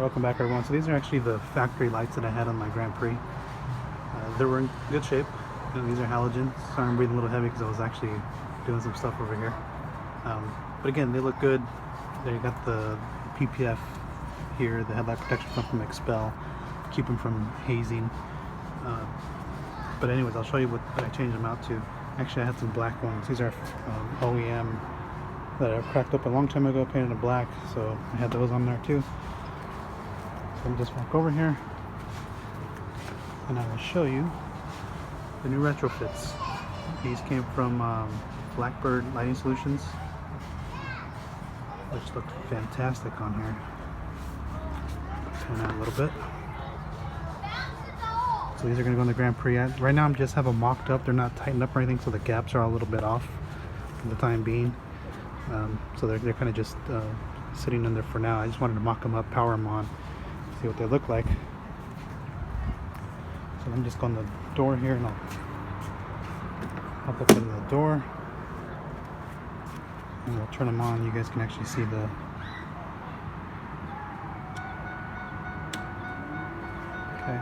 Welcome back, everyone. So these are actually the factory lights that I had on my Grand Prix. They were in good shape. These are halogens. Sorry, I'm breathing a little heavy because I was actually doing some stuff over here. But again, they look good. They got the PPF here, the headlight protection film from Expel, keep them from hazing. But anyways, I'll show you what I changed them out to. Actually, I had some black ones. These are OEM that I cracked up a long time ago, painted in black, so I had those on there too. So let me just walk over here and I will show you the new retrofits. These came from Blackbird Lighting Solutions, which look fantastic on here. Turn out a little bit. So these are going to go in the Grand Prix. Right now I just have them mocked up. They're not tightened up or anything, so the gaps are a little bit off for the time being. So they're kind of just sitting in there for now. I just wanted to mock them up, power them on, see what they look like. So I'm just going to the door here and I'll hop up into the door and we'll turn them on. You guys can actually see the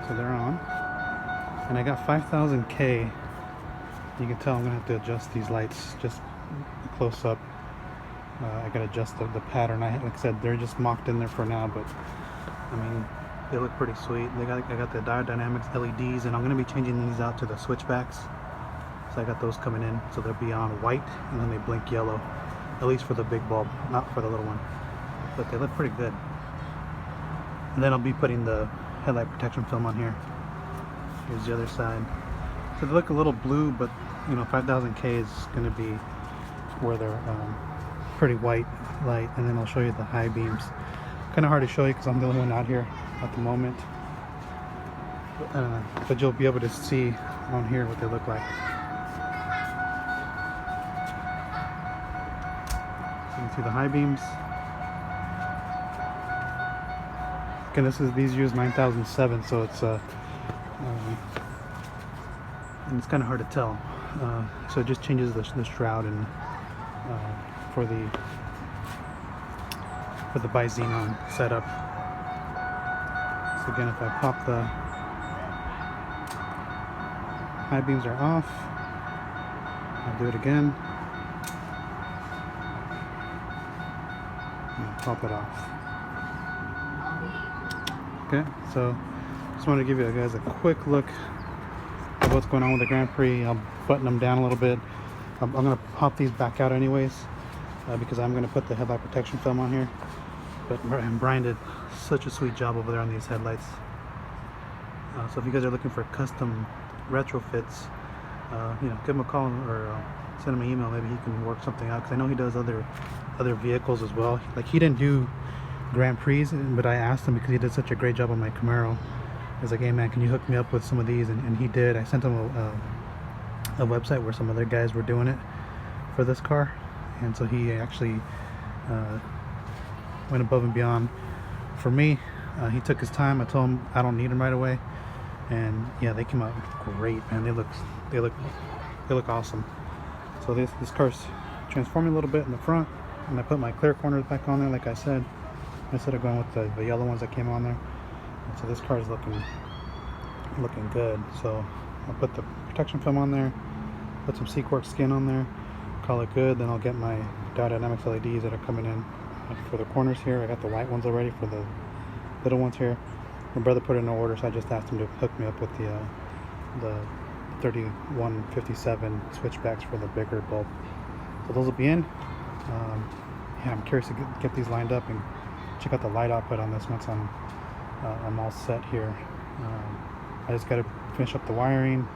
so they're on, and I got 5000K. You can tell I'm gonna have to adjust these lights just close up. I gotta adjust the pattern. Like I said, they're just mocked in there for now, but I mean, they look pretty sweet. I got the Dynamics LEDs, and I'm gonna be changing these out to the switchbacks. So I got those coming in, so they'll be on white and then they blink yellow, at least for the big bulb, not for the little one. But they look pretty good. And then I'll be putting the headlight protection film on here. Here's the other side. So they look a little blue, but you know, 5000K is going to be where they're pretty white light. And then I'll show you the high beams. Kind of hard to show you because I'm the only one out here at the moment. But you'll be able to see on here what they look like. So you can see the high beams. And these use 9007, so it's and it's kind of hard to tell. So it just changes the shroud and for the Bi-Xenon setup. So again, if I pop the high beams are off, I'll do it again. And I'll pop it off. Okay, so just wanted to give you guys a quick look at what's going on with the Grand Prix. I'll button them down a little bit. I'm going to pop these back out anyways because I'm going to put the headlight protection film on here. But Brian did such a sweet job over there on these headlights. So if you guys are looking for custom retrofits, you know, give him a call or send him an email. Maybe he can work something out because I know he does other vehicles as well. Like, he didn't do Grand Prix, but I asked him because he did such a great job on my Camaro. I was like, hey man, can you hook me up with some of these? And he did. I sent him a website where some other guys were doing it for this car, and so he actually went above and beyond for me. He took his time. I told him I don't need them right away, and yeah, they came out great, man. They look awesome. So this car's transforming a little bit in the front, and I put my clear corners back on there like I said, instead of going with the yellow ones that came on there. And so this car is looking good. So I'll put the protection film on there, put some Sequark skin on there, call it good. Then I'll get my Dynamics LEDs that are coming in for the corners here. I got the white ones already for the little ones here. My brother put in an order, so I just asked him to hook me up with the 3157 switchbacks for the bigger bulb. So those will be in. Yeah, I'm curious to get these lined up and check out the light output on this once I'm all set here. I just got to finish up the wiring.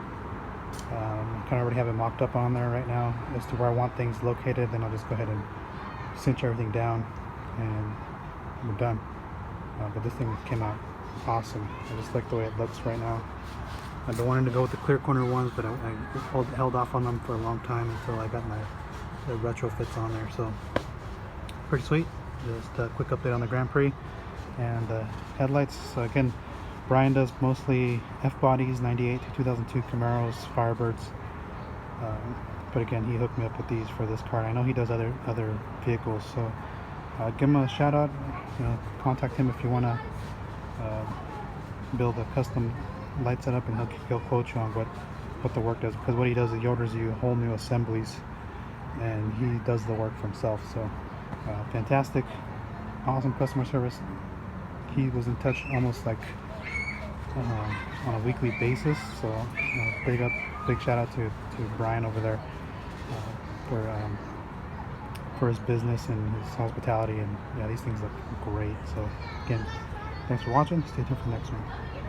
I kind of already have it mocked up on there right now as to where I want things located. Then I'll just go ahead and cinch everything down and we're done. But this thing came out awesome. I just like the way it looks right now. I've been wanting to go with the clear corner ones, but I held off on them for a long time until I got the retrofits on there. So pretty sweet. Just a quick update on the Grand Prix and headlights. So again, Brian does mostly F-bodies, 98 to 2002 Camaros, Firebirds. But again, he hooked me up with these for this car. I know he does other vehicles, so give him a shout out. Contact him if you want to build a custom light setup, and he'll quote you on what the work does, because what he does is he orders you whole new assemblies and he does the work for himself. So fantastic, awesome customer service. He was in touch almost like on a weekly basis. So big shout out to Brian over there for his business and his hospitality. And yeah, these things look great. So again, thanks for watching. Stay tuned for the next one.